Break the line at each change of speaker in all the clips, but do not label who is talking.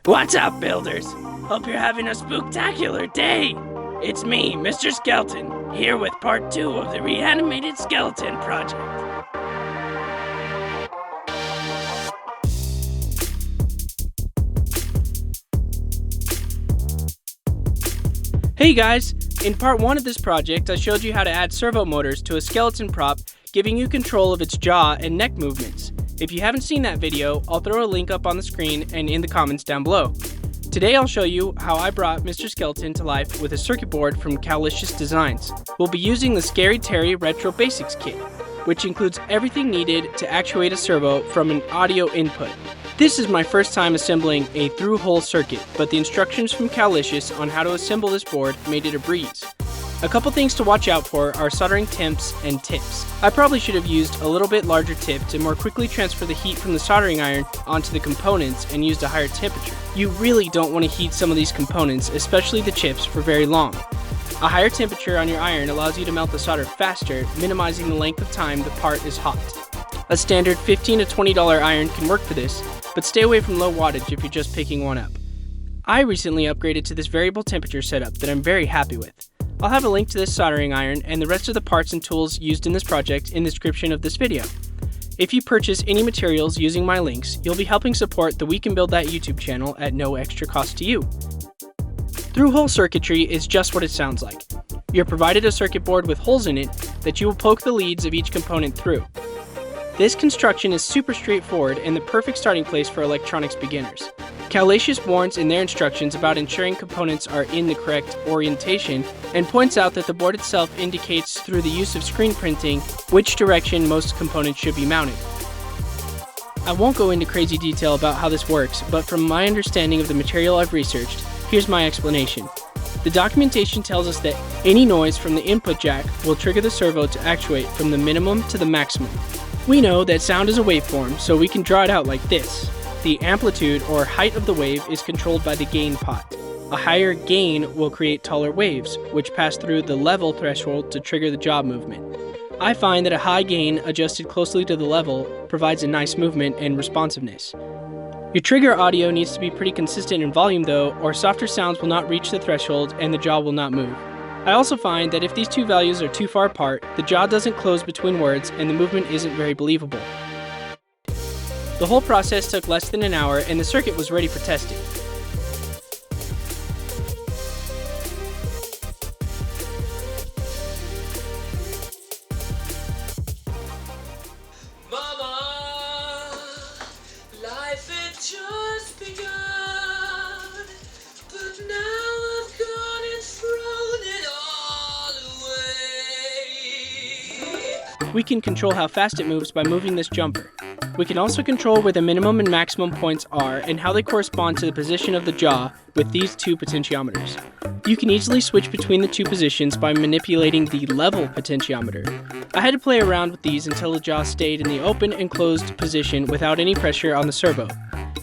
What's up, builders? Hope you're having a spooktacular day. It's me, Mr. Skeleton, here with part 2 of the Reanimated Skeleton project. Hey guys! In part 1 of this project, I showed you how to add servo motors to a skeleton prop, giving you control of its jaw and neck movements. If you haven't seen that video, I'll throw a link up on the screen and in the comments down below. Today I'll show you how I brought Mr. Skeleton to life with a circuit board from Calicious Designs. We'll be using the Scary Terry Retro Basics kit, which includes everything needed to actuate a servo from an audio input. This is my first time assembling a through-hole circuit, but the instructions from Calicious on how to assemble this board made it a breeze. A couple things to watch out for are soldering temps and tips. I probably should have used a little bit larger tip to more quickly transfer the heat from the soldering iron onto the components and used a higher temperature. You really don't want to heat some of these components, especially the chips, for very long. A higher temperature on your iron allows you to melt the solder faster, minimizing the length of time the part is hot. A standard $15 to $20 iron can work for this, but stay away from low wattage if you're just picking one up. I recently upgraded to this variable temperature setup that I'm very happy with. I'll have a link to this soldering iron and the rest of the parts and tools used in this project in the description of this video. If you purchase any materials using my links, you'll be helping support the We Can Build That YouTube channel at no extra cost to you. Through-hole circuitry is just what it sounds like. You're provided a circuit board with holes in it that you will poke the leads of each component through. This construction is super straightforward and the perfect starting place for electronics beginners. Calicious warns in their instructions about ensuring components are in the correct orientation and points out that the board itself indicates through the use of screen printing which direction most components should be mounted. I won't go into crazy detail about how this works, but from my understanding of the material I've researched, here's my explanation. The documentation tells us that any noise from the input jack will trigger the servo to actuate from the minimum to the maximum. We know that sound is a waveform, so we can draw it out like this. The amplitude or height of the wave is controlled by the gain pot. A higher gain will create taller waves, which pass through the level threshold to trigger the jaw movement. I find that a high gain adjusted closely to the level provides a nice movement and responsiveness. Your trigger audio needs to be pretty consistent in volume though, or softer sounds will not reach the threshold and the jaw will not move. I also find that if these two values are too far apart, the jaw doesn't close between words and the movement isn't very believable. The whole process took less than an hour and the circuit was ready for testing.
Mama, life had just begun, but now I've gone and thrown it all away.
We can control how fast it moves by moving this jumper. We can also control where the minimum and maximum points are and how they correspond to the position of the jaw with these two potentiometers. You can easily switch between the two positions by manipulating the level potentiometer. I had to play around with these until the jaw stayed in the open and closed position without any pressure on the servo.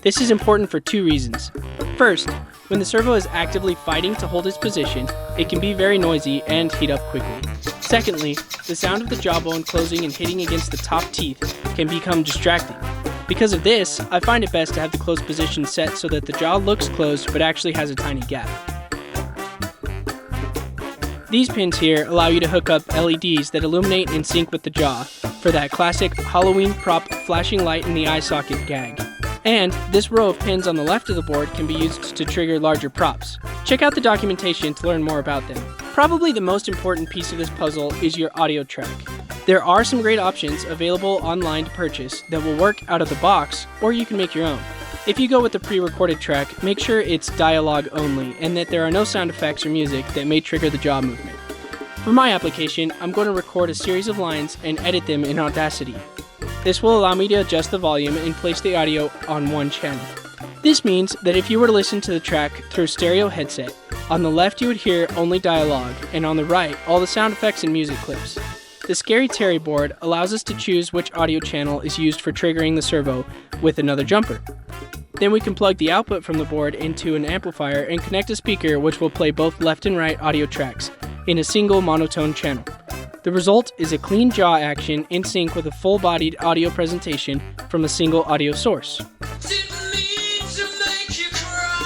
This is important for two reasons. First, when the servo is actively fighting to hold its position, it can be very noisy and heat up quickly. Secondly, the sound of the jawbone closing and hitting against the top teeth can become distracting. Because of this, I find it best to have the closed position set so that the jaw looks closed but actually has a tiny gap. These pins here allow you to hook up LEDs that illuminate in sync with the jaw for that classic Halloween prop flashing light in the eye socket gag. And this row of pins on the left of the board can be used to trigger larger props. Check out the documentation to learn more about them. Probably the most important piece of this puzzle is your audio track. There are some great options available online to purchase that will work out of the box, or you can make your own. If you go with the pre-recorded track, make sure it's dialogue only and that there are no sound effects or music that may trigger the jaw movement. For my application, I'm going to record a series of lines and edit them in Audacity. This will allow me to adjust the volume and place the audio on one channel. This means that if you were to listen to the track through a stereo headset, on the left you would hear only dialogue, and on the right all the sound effects and music clips. The Scary Terry board allows us to choose which audio channel is used for triggering the servo with another jumper. Then we can plug the output from the board into an amplifier and connect a speaker which will play both left and right audio tracks in a single monotone channel. The result is a clean jaw action in sync with a full-bodied audio presentation from a single audio source.
Didn't mean to make you cry.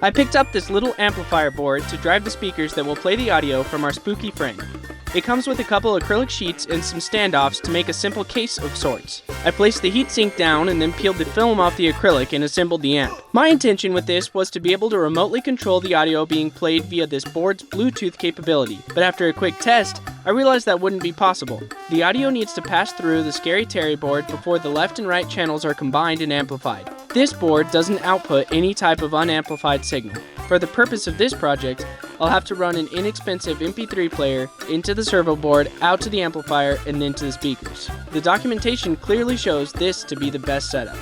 I picked up this little amplifier board to drive the speakers that will play the audio from our spooky friend. It comes with a couple acrylic sheets and some standoffs to make a simple case of sorts. I placed the heatsink down and then peeled the film off the acrylic and assembled the amp. My intention with this was to be able to remotely control the audio being played via this board's Bluetooth capability, but after a quick test, I realized that wouldn't be possible. The audio needs to pass through the Scary Terry board before the left and right channels are combined and amplified. This board doesn't output any type of unamplified signal. For the purpose of this project, I'll have to run an inexpensive MP3 player into the servo board, out to the amplifier, and then to the speakers. The documentation clearly shows this to be the best setup.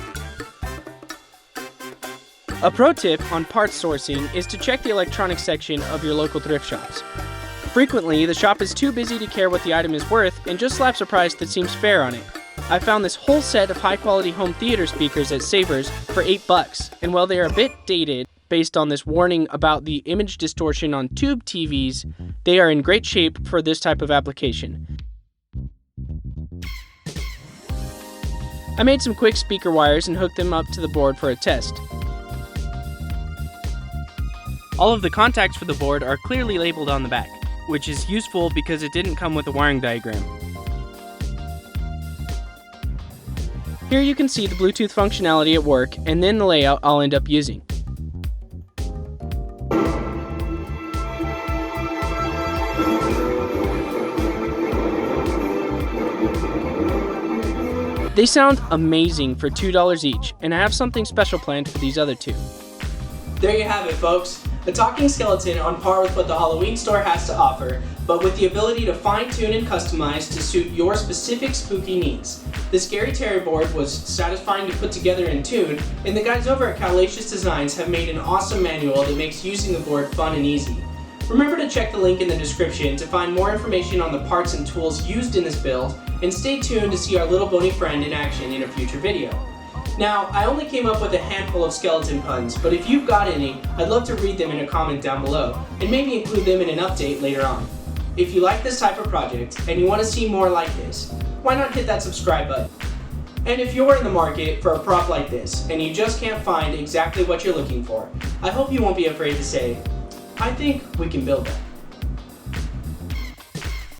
A pro tip on parts sourcing is to check the electronics section of your local thrift shops. Frequently, the shop is too busy to care what the item is worth and just slaps a price that seems fair on it. I found this whole set of high-quality home theater speakers at Savers for $8, and while they are a bit dated, based on this warning about the image distortion on tube TVs, they are in great shape for this type of application. I made some quick speaker wires and hooked them up to the board for a test. All of the contacts for the board are clearly labeled on the back, which is useful because it didn't come with a wiring diagram. Here you can see the Bluetooth functionality at work and then the layout I'll end up using. They sound amazing for $2 each, and I have something special planned for these other two.
There you have it, folks. A talking skeleton on par with what the Halloween store has to offer, but with the ability to fine-tune and customize to suit your specific spooky needs. The Scary Terry board was satisfying to put together and tune, and the guys over at Calacious Designs have made an awesome manual that makes using the board fun and easy. Remember to check the link in the description to find more information on the parts and tools used in this build, and stay tuned to see our little bony friend in action in a future video. Now, I only came up with a handful of skeleton puns, but if you've got any, I'd love to read them in a comment down below, and maybe include them in an update later on. If you like this type of project, and you want to see more like this, why not hit that subscribe button? And if you're in the market for a prop like this, and you just can't find exactly what you're looking for, I hope you won't be afraid to say, I think we can build that.